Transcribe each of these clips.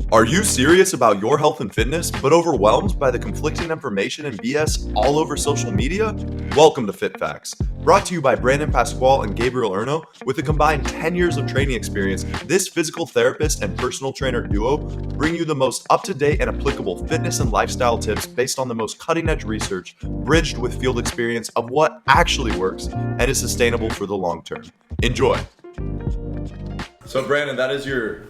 Are you serious about your health and fitness, but overwhelmed by the conflicting information and BS all over social media? Welcome to Fit Facts. Brought to you by Brandon Pascual and Gabe Erno. With a combined 10 years of training experience, this physical therapist and personal trainer duo bring you the most up-to-date and applicable fitness and lifestyle tips based on the most cutting-edge research, bridged with field experience of what actually works and is sustainable for the long term. Enjoy. So Brandon, that is your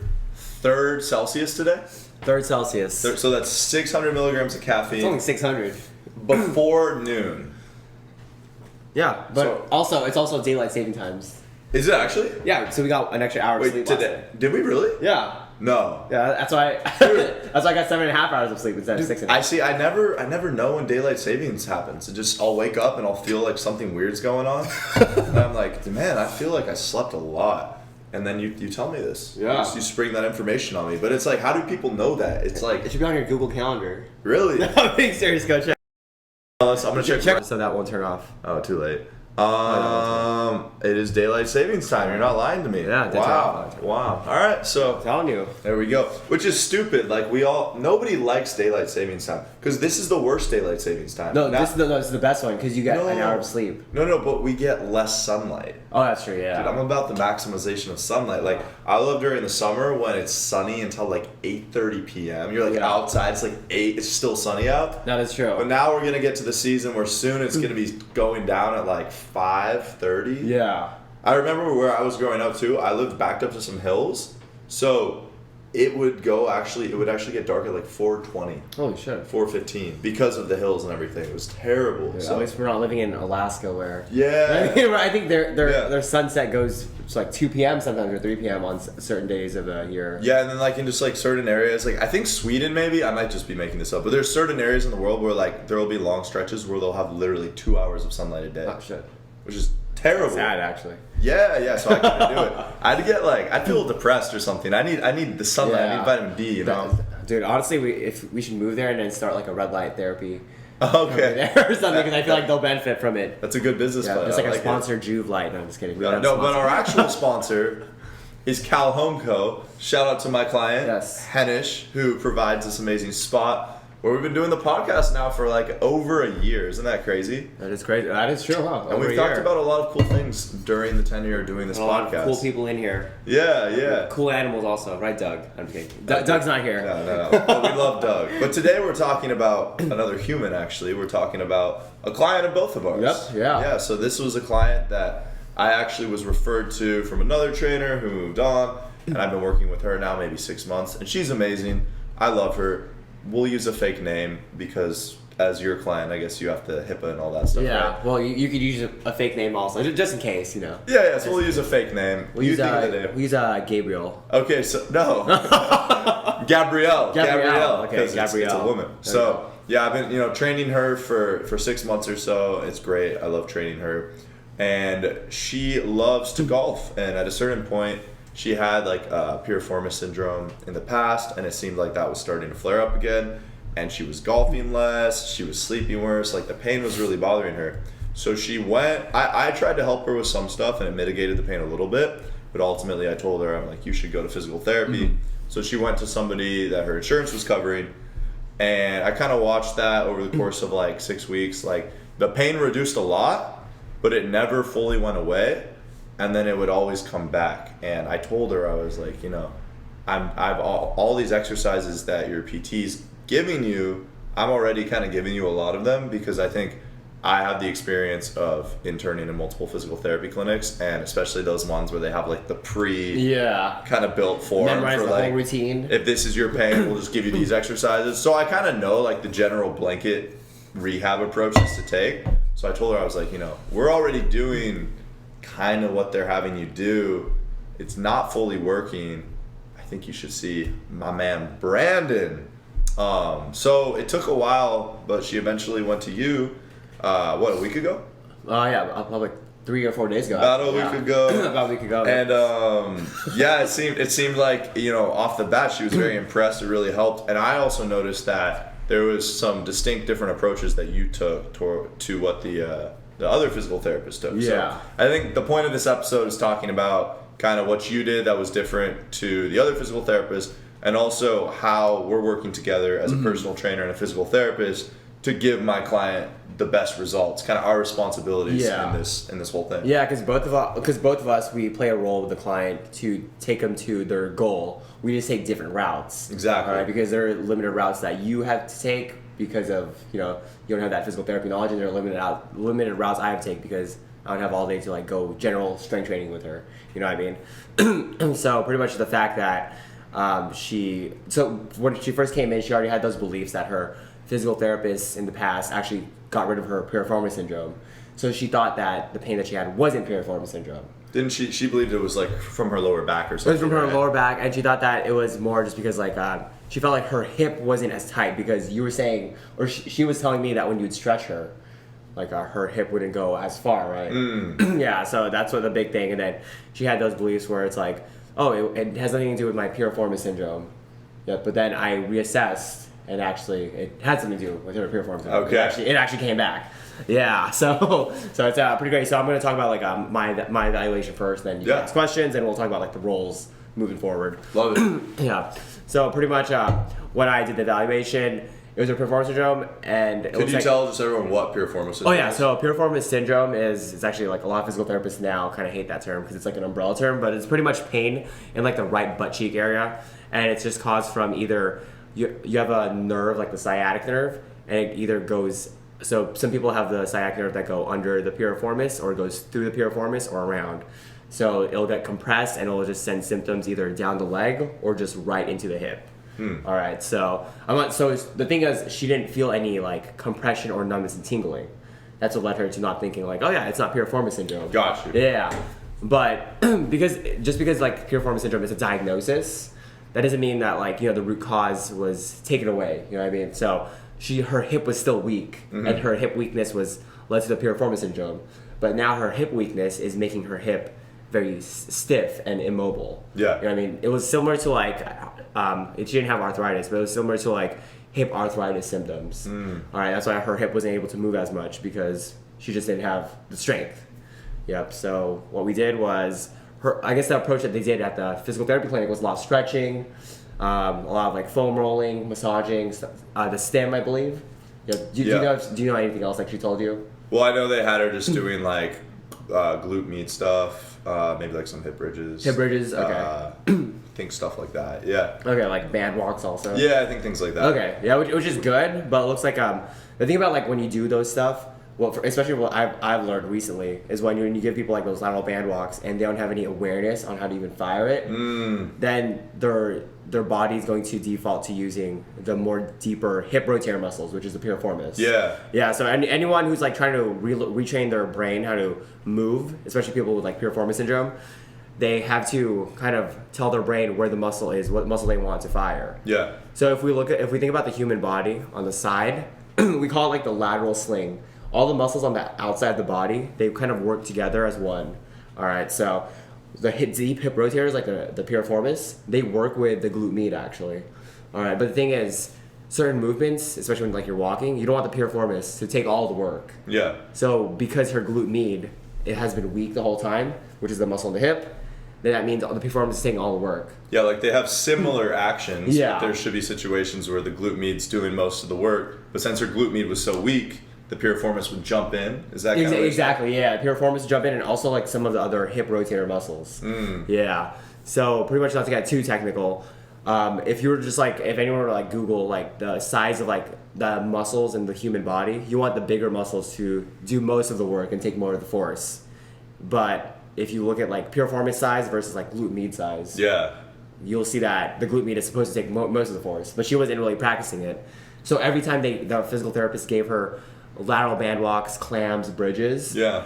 third Celsius today? Third Celsius. So that's 600 milligrams of caffeine. It's only 600. Before noon. Yeah, but it's also daylight saving times. Is it actually? Yeah, so we got an extra hour of sleep today. last night. Did we really? Yeah. No. Yeah, that's why I got 7.5 hours of sleep instead of 6.5. I see. I never know when daylight savings happens. I'll wake up and I'll feel like something weird's going on, and I'm like, man, I feel like I slept a lot. And then you tell me this. Yeah. You spring that information on me. But it's like, how do people know that? It's like, it should be on your Google Calendar. Really? No, I'm being serious. Go check. I'm gonna check. So that won't turn off. Oh, too late. It is daylight savings time. You're not lying to me. Yeah. Wow. All right. So I'm telling you. There we go. Which is stupid. Like nobody likes daylight savings time because this is the worst daylight savings time. No, this is the best one because you get an hour of sleep. No, but we get less sunlight. Oh, that's true. Yeah. Dude, I'm about the maximization of sunlight. Like I love during the summer when it's sunny until like 8:30 p.m. You're like outside. It's like 8. It's still sunny out. That is true. But now we're gonna get to the season where soon it's gonna be going down at like 5:30. Yeah. I remember where I was growing up too. I lived backed up to some hills, so it would actually get dark at like 4:20. Holy shit. 4:15 because of the hills and everything. It was terrible. Yeah, so at least we're not living in Alaska where. Yeah. I think their sunset goes like 2 p.m. sometimes or 3 p.m. on certain days of the year. Yeah, and then like in just like certain areas, like I think Sweden maybe, I might just be making this up, but there's certain areas in the world where like there will be long stretches where they'll have literally 2 hours of sunlight a day. Oh shit. Which is terrible. Sad actually. Yeah, so I couldn't do it. I'd feel depressed or something. I need the sunlight. I need vitamin D, you know. Dude, honestly, we should move there and then start like a red light therapy. Okay. There or something because I feel like they'll benefit from it. That's a good business plan. It's like a sponsored Juve light. No, I'm just kidding. No, but our actual sponsor is Cal Home Co. Shout out to my client, Henish, who provides this amazing spot where we've been doing the podcast now for like over a year. Isn't that crazy? That is crazy. That is true, huh? And we've talked about a lot of cool things during the tenure of doing this podcast. A lot of cool people in here. Yeah. Cool animals also, right, Doug? I'm just kidding. Doug's not here. No. But we love Doug. But today we're talking about another human, actually. We're talking about a client of both of ours. Yep, yeah. Yeah, so this was a client that I actually was referred to from another trainer who moved on. And I've been working with her now maybe 6 months. And she's amazing. I love her. We'll use a fake name because as your client, I guess you have to HIPAA and all that stuff. Yeah, right? well, you could use a fake name also, just in case, you know. Yeah, so we'll use a fake name. We'll use Gabriel. Okay, so no, Gabrielle. Okay, Gabrielle. It's a woman. So yeah, I've been training her for 6 months or so. It's great. I love training her, and she loves to golf. And at a certain point, she had like piriformis syndrome in the past, and it seemed like that was starting to flare up again. And she was golfing less, she was sleeping worse, like the pain was really bothering her. So she went, I tried to help her with some stuff and it mitigated the pain a little bit, but ultimately I told her, I'm like, you should go to physical therapy. Mm-hmm. So she went to somebody that her insurance was covering, and I kind of watched that over the course of like 6 weeks. Like the pain reduced a lot, but it never fully went away. And then it would always come back. And I told her, I was like, I've all these exercises that your PT's giving you, I'm already kind of giving you a lot of them because I think I have the experience of interning in multiple physical therapy clinics, and especially those ones where they have like the kind of built form memorize for the like whole routine. If this is your pain, we'll just give you these exercises. So I kind of know like the general blanket rehab approaches to take. So I told her, I was like, we're already doing kind of what they're having you do. It's not fully working. I think you should see my man Brandon. So it took a while, but she eventually went to you. A week ago? Yeah, probably 3 or 4 days ago. About a week ago. About a week ago. And it seemed like off the bat she was very impressed. It really helped. And I also noticed that there was some distinct different approaches that you took to what the other physical therapist took. Yeah. So I think the point of this episode is talking about kind of what you did that was different to the other physical therapist, and also how we're working together as a personal trainer and a physical therapist to give my client the best results. Kind of our responsibilities in this whole thing. Yeah, because both of us, we play a role with the client to take them to their goal. We just take different routes. Exactly. All right, because there are limited routes that you have to take because of you don't have that physical therapy knowledge, and there are limited routes I have to take because I don't have all day to like go general strength training with her. You know what I mean? So pretty much the fact that when she first came in, she already had those beliefs that her physical therapist in the past actually got rid of her piriformis syndrome. So she thought that the pain that she had wasn't piriformis syndrome. Didn't she? She believed it was like from her lower back or something. It was from her lower back, and she thought that it was more just because like she felt like her hip wasn't as tight because you were saying, or she was telling me that when you'd stretch her, like her hip wouldn't go as far, right? Yeah, so that's what the big thing. And then she had those beliefs where it's like, oh, it has nothing to do with my piriformis syndrome. Yeah, but then I reassessed. And actually, it had something to do with her piriformis syndrome. Okay. It actually came back. Yeah. So it's pretty great. So I'm going to talk about like my evaluation first, then you can ask questions, and we'll talk about like the roles moving forward. Love it. Yeah. So pretty much when I did the evaluation, it was a piriformis syndrome, and Could you tell just everyone what piriformis syndrome is? Oh yeah, so piriformis syndrome it's actually like a lot of physical therapists now kind of hate that term because it's like an umbrella term, but it's pretty much pain in like the right butt cheek area, and it's just caused from either you have a nerve like the sciatic nerve, and it either goes. So some people have the sciatic nerve that go under the piriformis, or it goes through the piriformis or around. So it'll get compressed and it'll just send symptoms either down the leg or just right into the hip. All right, so the thing is, she didn't feel any like compression or numbness and tingling. That's what led her to not thinking like, oh yeah, it's not piriformis syndrome. Gotcha. Yeah, but because like piriformis syndrome is a diagnosis, that doesn't mean that like the root cause was taken away. You know what I mean? So her hip was still weak, and her hip weakness led to the piriformis syndrome. But now her hip weakness is making her hip very stiff and immobile. Yeah. You know what I mean? It was similar to like, she didn't have arthritis, but it was similar to like hip arthritis symptoms. All right, that's why her hip wasn't able to move as much because she just didn't have the strength. Yep, so what we did was, I guess the approach that they did at the physical therapy clinic was a lot of stretching, a lot of like foam rolling, massaging, the stem, I believe. Do you know anything else like she told you? Well, I know they had her just doing like glute med stuff, maybe like some hip bridges. Hip bridges, okay. I think stuff like that, yeah. Okay, like band walks also? Yeah, I think things like that. Okay, yeah, which is good, but it looks like, the thing about like when you do those stuff, especially what I've learned recently, is when you give people like those lateral band walks and they don't have any awareness on how to even fire it, then their body's going to default to using the more deeper hip rotator muscles, which is the piriformis. Yeah. Yeah. So anyone who's like trying to retrain their brain how to move, especially people with like piriformis syndrome, they have to kind of tell their brain where the muscle is, what muscle they want to fire. Yeah. So if we think about the human body on the side, we call it like the lateral sling. All the muscles on the outside of the body, they kind of work together as one. All right, so the deep hip rotators, like the piriformis, they work with the glute med actually. All right, but the thing is, certain movements, especially when like you're walking, you don't want the piriformis to take all the work. Yeah. So because her glute med, it has been weak the whole time, which is the muscle in the hip, then that means the piriformis is taking all the work. Yeah, like they have similar actions. Yeah. But there should be situations where the glute med's doing most of the work, but since her glute med was so weak, the piriformis would jump in. Is that kind of exactly? Yeah, piriformis jump in, and also like some of the other hip rotator muscles. Yeah. So pretty much not to get too technical. If you were just like, if anyone were to like Google like the size of like the muscles in the human body, you want the bigger muscles to do most of the work and take more of the force. But if you look at like piriformis size versus like glute med size, you'll see that the glute med is supposed to take most of the force, but she wasn't really practicing it. So every time the physical therapist gave her lateral band walks, clams, bridges, her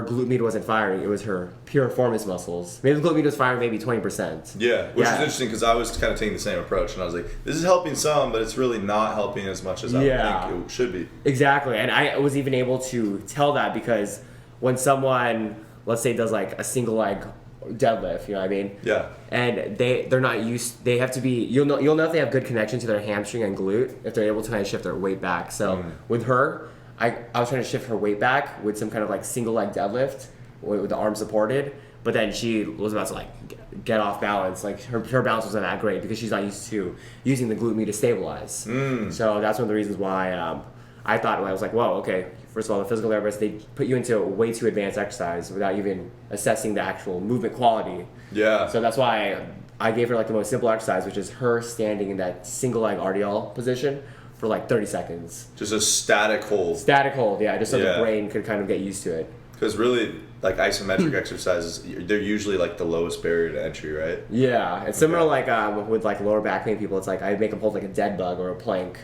glute med wasn't firing. It was her piriformis muscles. Maybe the glute med was firing maybe 20%. Yeah, which is interesting because I was kind of taking the same approach, and I was like, this is helping some, but it's really not helping as much as I would think it should be. Exactly, and I was even able to tell that because when someone, let's say, does like a single leg deadlift, you know what I mean? Yeah. And they're not used. They have to be. You'll know if they have good connection to their hamstring and glute if they're able to kind of shift their weight back. So with her, I was trying to shift her weight back with some kind of like single leg deadlift with the arm supported, but then she was about to like get off balance. Like her balance wasn't that great because she's not used to using the glute med to stabilize. So that's one of the reasons why I thought, I was like, whoa, okay. First of all, the physical therapists, they put you into a way too advanced exercise without even assessing the actual movement quality. Yeah. So that's why I gave her like the most simple exercise, which is her standing in that single leg RDL position for like 30 seconds. Just a static hold. Static hold, yeah, just so the brain could kind of get used to it. Because really, like isometric exercises, they're usually like the lowest barrier to entry, right? Yeah, it's similar like with like lower back pain people. It's like I make them hold like a dead bug or a plank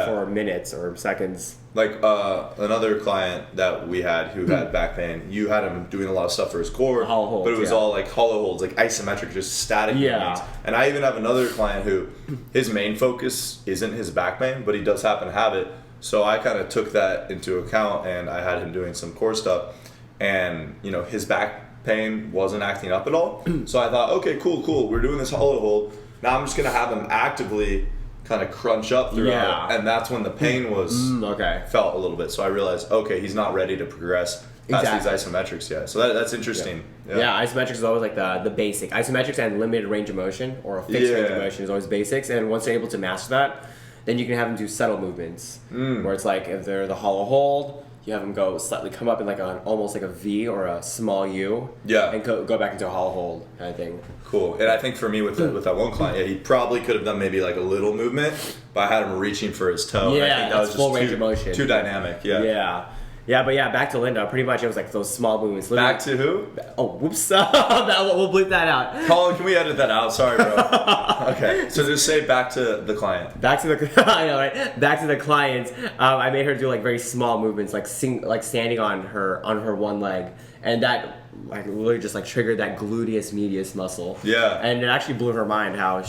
for minutes or seconds. Like another client that we had who had back pain, you had him doing a lot of stuff for his core, hollow holds, but it was all like hollow holds, like isometric, just static movements. And I even have another client who his main focus isn't his back pain, but he does happen to have it. So I kind of took that into account, and I had him doing some core stuff. And, you know, his back pain wasn't acting up at all. So I thought, okay, cool. We're doing this hollow hold. Now I'm just going to have him actively kind of crunch up throughout. And that's when the pain was felt a little bit. So I realized, okay, he's not ready to progress past these isometrics yet. So that's interesting. Yeah, isometrics is always like the basic. Isometrics and limited range of motion or a fixed range of motion is always basics. And once they're able to master that, then you can have them do subtle movements. Where it's like if they're the hollow hold, you have them go slightly come up in like almost like a V or a small U. Yeah. And go back into a hollow hold kind of thing. Cool. And I think for me with that one client, he probably could have done maybe like a little movement, but I had him reaching for his toe. Yeah, and I think that was full just range of motion. Too dynamic. Yeah. Yeah, but back to Linda. Pretty much it was like those small movements. Back to who? Oh, whoops. We'll bleep that out. Colin, can we edit that out? Sorry, bro. Okay, so just say back to the client. Back to the I know, right? Back to the client. I made her do like very small movements, like standing on her one leg, and that like literally just like triggered that gluteus medius muscle. Yeah. And it actually blew her mind how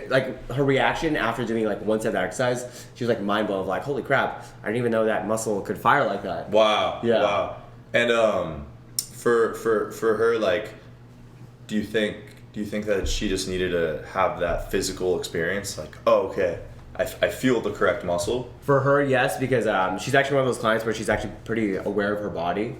like her reaction after doing like one set of that exercise, she was like mind blown of like, holy crap, I didn't even know that muscle could fire like that. Wow. Yeah. Wow. And for her, like, do you think that she just needed to have that physical experience? Like, oh, okay, I feel the correct muscle. For her, yes, because she's actually one of those clients where she's actually pretty aware of her body.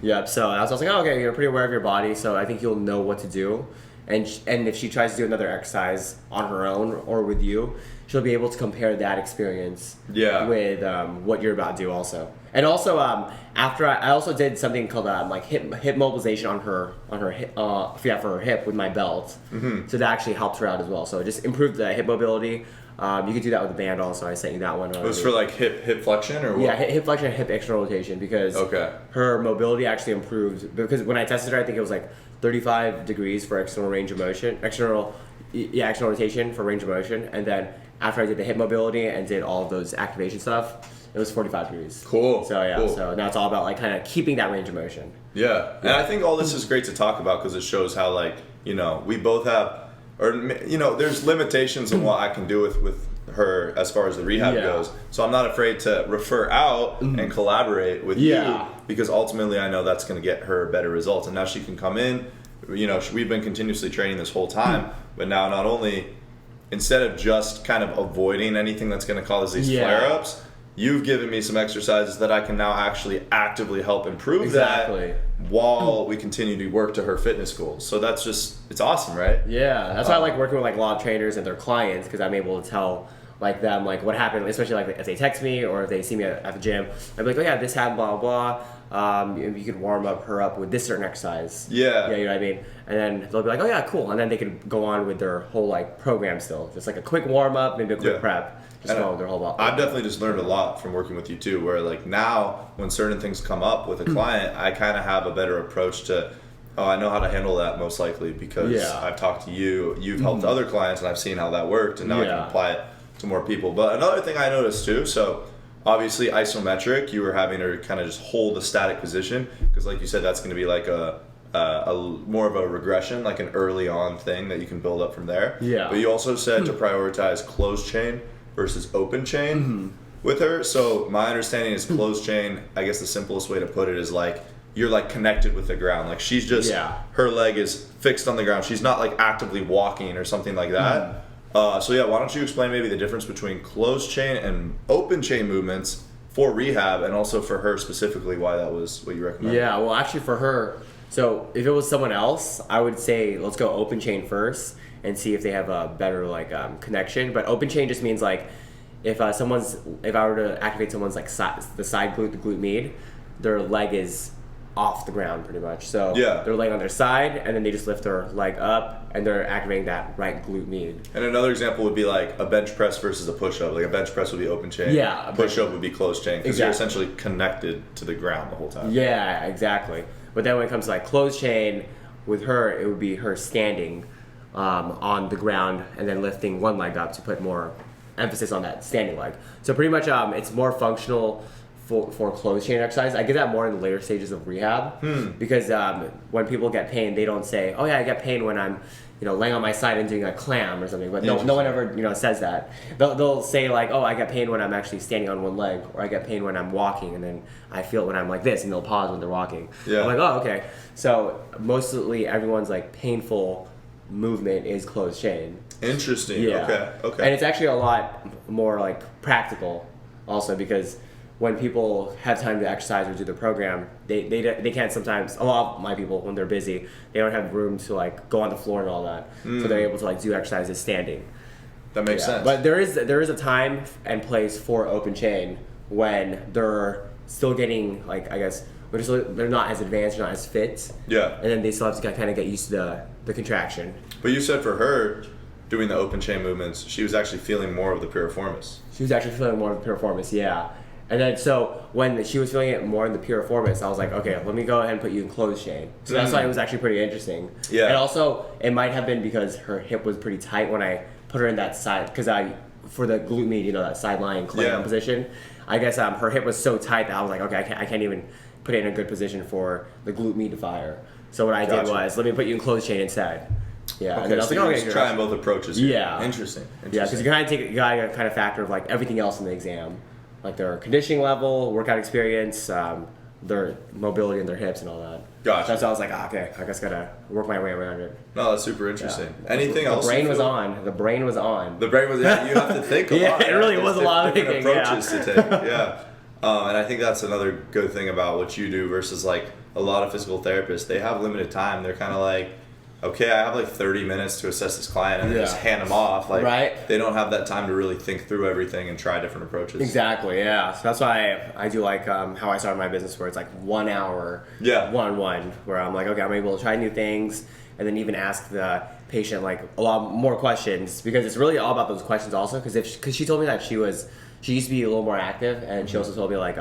Yep. So I was like, oh, okay, you're pretty aware of your body, so I think you'll know what to do. And if she tries to do another exercise on her own or with you, she'll be able to compare that experience with what you're about to do also. And also, after I also did something called like hip mobilization on her hip, for her hip with my belt. So that actually helped her out as well. So it just improved the hip mobility. You could do that with the band also. I sent you that one. It was for like hip flexion or what? Yeah, hip flexion and hip external rotation because her mobility actually improved. Because when I tested her, I think it was like 35 degrees for external range of motion, external rotation for range of motion, and then after I did the hip mobility and did all of those activation stuff, it was 45 degrees. Cool. So so now it's all about like kind of keeping that range of motion. Yeah, and I think all this is great to talk about because it shows how like, you know, we both have, or, you know, there's limitations in what I can do with her as far as the rehab goes. So I'm not afraid to refer out and collaborate with you because ultimately I know that's going to get her better results. And now she can come in, you know, we've been continuously training this whole time, but now not only, instead of just kind of avoiding anything that's going to cause these flare-ups, you've given me some exercises that I can now actually actively help improve that while we continue to work to her fitness goals. So that's just, it's awesome, right? Yeah, that's why I like working with like a lot of trainers and their clients because I'm able to tell like them like what happened, especially like if they text me or if they see me at the gym. I'd be like, oh yeah, this happened, blah, blah, blah. You could warm her up with this certain exercise. Yeah, you know what I mean? And then they'll be like, oh yeah, cool. And then they can go on with their whole like program still. Just like a quick warm up, maybe a quick prep. I've definitely just learned a lot from working with you too, where like now when certain things come up with a client, I kind of have a better approach to, oh, I know how to handle that most likely because I've talked to you, you've helped other clients and I've seen how that worked and now I can apply it to more people. But another thing I noticed too, so obviously isometric, you were having her kind of just hold a static position because like you said, that's going to be like a more of a regression, like an early on thing that you can build up from there. Yeah. But you also said to prioritize closed chain versus open chain with her. So my understanding is closed chain, I guess the simplest way to put it is like you're like connected with the ground. Like she's just, her leg is fixed on the ground. She's not like actively walking or something like that. So yeah, why don't you explain maybe the difference between closed chain and open chain movements for rehab and also for her specifically why that was what you recommend? Yeah, well actually for her, So if it was someone else, I would say let's go open chain first and see if they have a better connection. But open chain just means like if I were to activate someone's like the side glute, the glute med, their leg is off the ground pretty much. So they're laying on their side and then they just lift their leg up and they're activating that right glute med. And another example would be like a bench press versus a push-up. Like a bench press would be open chain. Yeah. A push-up would be closed chain because you're essentially connected to the ground the whole time. Yeah, exactly. But then when it comes to like closed chain, with her, it would be her standing on the ground and then lifting one leg up to put more emphasis on that standing leg. So pretty much it's more functional for closed chain exercise. I get that more in the later stages of rehab because when people get pain, they don't say, "Oh yeah, I get pain when I'm laying on my side and doing a clam or something." But no one ever says that. They'll say like, "Oh, I get pain when I'm actually standing on one leg," or "I get pain when I'm walking," and then I feel it when I'm like this, and they'll pause when they're walking. Yeah. I'm like, "Oh, okay." So mostly everyone's like painful movement is closed chain. Interesting. Yeah. Okay. And it's actually a lot more like practical also because when people have time to exercise or do the program, they can't sometimes, a lot of my people, when they're busy, they don't have room to like go on the floor and all that. So they're able to like do exercises standing. That makes sense. But there is a time and place for open chain when they're still getting like, I guess, they're not as advanced, not as fit. Yeah. And then they still have to kind of get used to the contraction. But you said for her, doing the open chain movements, she was actually feeling more of the piriformis. She was actually feeling more of the piriformis, yeah. And then so when she was feeling it more in the piriformis, I was like, okay, let me go ahead and put you in closed chain. So that's why it was actually pretty interesting. Yeah. And also, it might have been because her hip was pretty tight when I put her in that side, because for the glute med, that side lying clam position, I guess her hip was so tight that I was like, okay, I can't even put it in a good position for the glute med to fire. So what I did was, let me put you in closed chain instead. Yeah. Okay, and then I was so like, you're just trying both approaches here. Yeah. Interesting. Yeah, because you gotta kind of factor of like everything else in the exam, like their conditioning level, workout experience, their mobility in their hips and all that. Gotcha. That's why I was like, okay, I just gotta work my way around it. No, that's super interesting. Yeah. Anything else? The brain was on. The brain was on. The brain was. You have to think a lot. It really was a lot of different thinking. approaches to take. Yeah. And I think that's another good thing about what you do versus like a lot of physical therapists. They have limited time. They're kind of like, okay, I have like 30 minutes to assess this client and then just hand them off. Like, they don't have that time to really think through everything and try different approaches. Exactly, yeah. So that's why I do like how I started my business, where it's like 1 hour, one-on-one, where I'm like, okay, I'm able to try new things and then even ask the patient like a lot more questions, because it's really all about those questions also, because she told me that she used to be a little more active, and she also told me like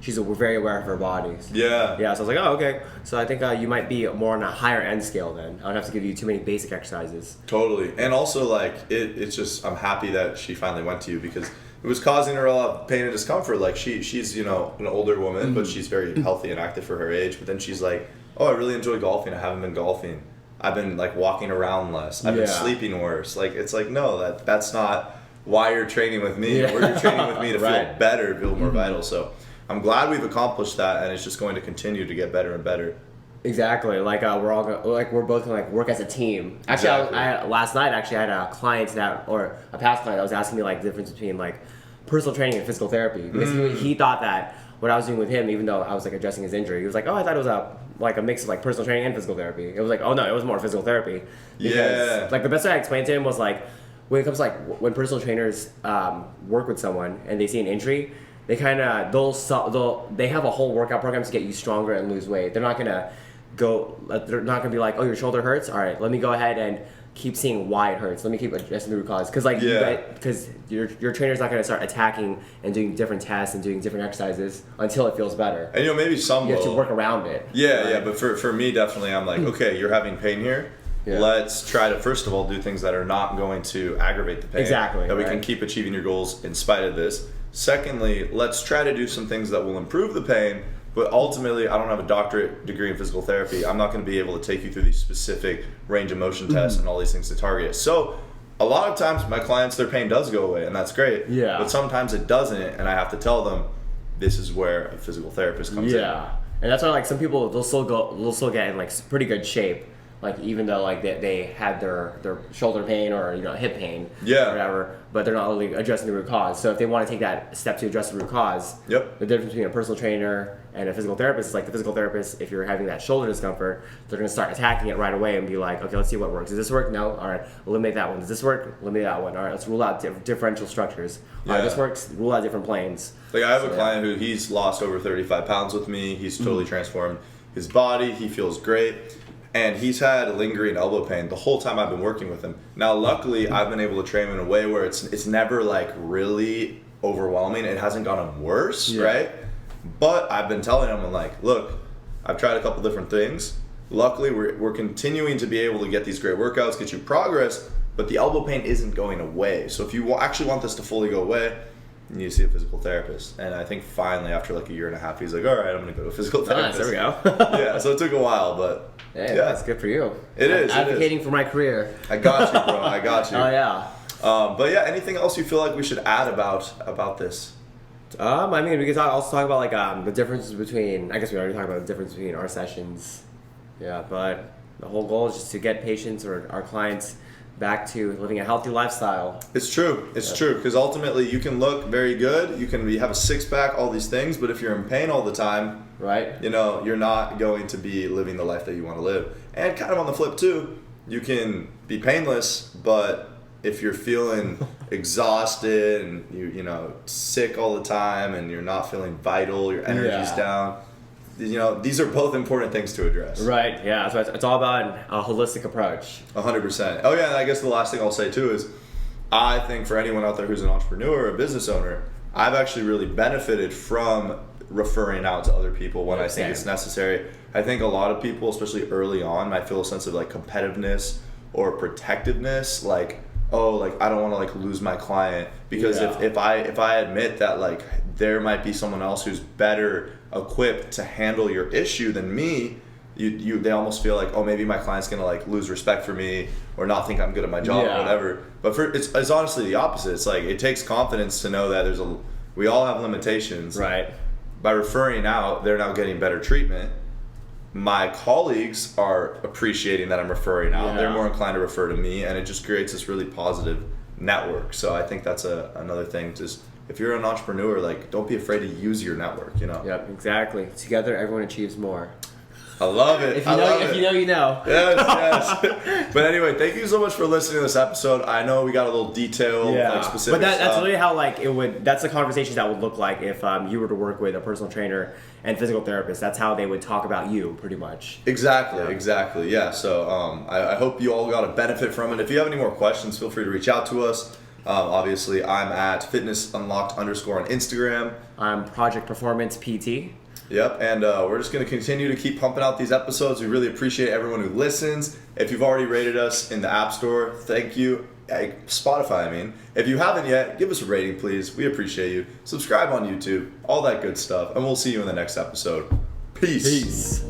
she's very aware of her body. Yeah. Yeah, so I was like, oh, okay. So I think you might be more on a higher end scale then. I don't have to give you too many basic exercises. Totally. And also like it's just, I'm happy that she finally went to you, because it was causing her a lot of pain and discomfort. Like she's an older woman, but she's very healthy and active for her age. But then she's like, oh, I really enjoy golfing. I haven't been golfing. I've been like walking around less. I've been sleeping worse. Like, it's like, no, that's not why you're training with me, or you're training with me to feel better, feel more vital. So I'm glad we've accomplished that, and it's just going to continue to get better and better. Exactly. Like we're both gonna like work as a team. Actually, Exactly. last night I had a client or a past client that was asking me like the difference between like personal training and physical therapy, because he thought that what I was doing with him, even though I was like addressing his injury, he was like, oh, I thought it was a mix of like personal training and physical therapy. It was like, oh no, it was more physical therapy. Because, like the best way I explained to him was like, when it comes to like when personal trainers work with someone and they see an injury, they kind of they have a whole workout program to get you stronger and lose weight. They're not gonna be like, oh, your shoulder hurts, all right, let me go ahead and keep seeing why it hurts. Let me keep addressing the root cause, because your trainer's not gonna start attacking and doing different tests and doing different exercises until it feels better. And maybe some you have to work around it. Yeah, but for me, definitely, I'm like, okay, you're having pain here. Yeah. Let's try to, first of all, do things that are not going to aggravate the pain. Exactly. That we can keep achieving your goals in spite of this. Secondly, let's try to do some things that will improve the pain, but ultimately, I don't have a doctorate degree in physical therapy. I'm not going to be able to take you through these specific range of motion tests and all these things to target it. So a lot of times my clients, their pain does go away, and that's great. Yeah. But sometimes it doesn't, and I have to tell them, this is where a physical therapist comes in. Yeah. And that's why like some people, they'll still get in like pretty good shape like even though like they had their shoulder pain or hip pain, Yeah. or whatever, but they're not really addressing the root cause. So if they want to take that step to address the root cause, Yep. the difference between a personal trainer and a physical therapist is like the physical therapist, if you're having that shoulder discomfort, they're going to start attacking it right away and be like, okay, let's see what works. Does this work? No. All right, eliminate that one. Does this work? Eliminate that one. All right, let's rule out differential structures. All right, Yeah. this works. Rule out different planes. Like I have a client who he's lost over 35 pounds with me. He's totally transformed his body. He feels great. And he's had lingering elbow pain the whole time I've been working with him. Now, luckily, I've been able to train him in a way where it's never like really overwhelming. It hasn't gotten worse, right? But I've been telling him, I'm like, look, I've tried a couple different things. Luckily, we're continuing to be able to get these great workouts, get you progress, but the elbow pain isn't going away. So if you actually want this to fully go away, you need to see a physical therapist. And I think finally, after like a year and a half, he's like, all right, I'm going to go to a physical therapist. Nice, there we go. Yeah, so it took a while, but hey, that's good for you. It is. Advocating for my career. I got you, bro. I got you. Oh, yeah. But yeah, anything else you feel like we should add about this? I mean, we could also talk about like the differences between. I guess we already talked about the difference between our sessions. Yeah, but the whole goal is just to get patients or our clients back to living a healthy lifestyle. It's true. It's true because ultimately you can look very good. You can have a six pack, all these things, but if you're in pain all the time, right? You're not going to be living the life that you want to live. And kind of on the flip too, you can be painless, but if you're feeling exhausted and you sick all the time and you're not feeling vital, your energy's down, these are both important things to address. Right, yeah. So it's all about a holistic approach. 100%. Oh yeah, and I guess the last thing I'll say too is I think for anyone out there who's an entrepreneur or a business owner, I've actually really benefited from referring out to other people when I think it's necessary. I think a lot of people, especially early on, might feel a sense of like competitiveness or protectiveness, like, oh, like I don't want to like lose my client because if I admit that like there might be someone else who's better equipped to handle your issue than me, they almost feel like, oh, maybe my client's gonna like lose respect for me or not think I'm good at my job or whatever. But it's honestly the opposite. It's like it takes confidence to know that we all have limitations. Right. By referring out, they're now getting better treatment. My colleagues are appreciating that I'm referring out. They're more inclined to refer to me, and it just creates this really positive network. So I think that's another thing. Just if you're an entrepreneur, like don't be afraid to use your network. Yep, exactly. Together, everyone achieves more. I love it. If you know, you know. Yes. But anyway, thank you so much for listening to this episode. I know we got a little detailed, like specific. But that's really how like it would. That's the conversation that would look like if you were to work with a personal trainer and physical therapist. That's how they would talk about you, pretty much. Exactly. Yeah. So I hope you all got a benefit from it. If you have any more questions, feel free to reach out to us. Obviously, I'm at fitnessunlocked_ on Instagram. I'm Project Performance PT. Yep, and we're just going to continue to keep pumping out these episodes. We really appreciate everyone who listens. If you've already rated us in the App Store, thank you. Spotify, I mean. If you haven't yet, give us a rating, please. We appreciate you. Subscribe on YouTube, all that good stuff, and we'll see you in the next episode. Peace.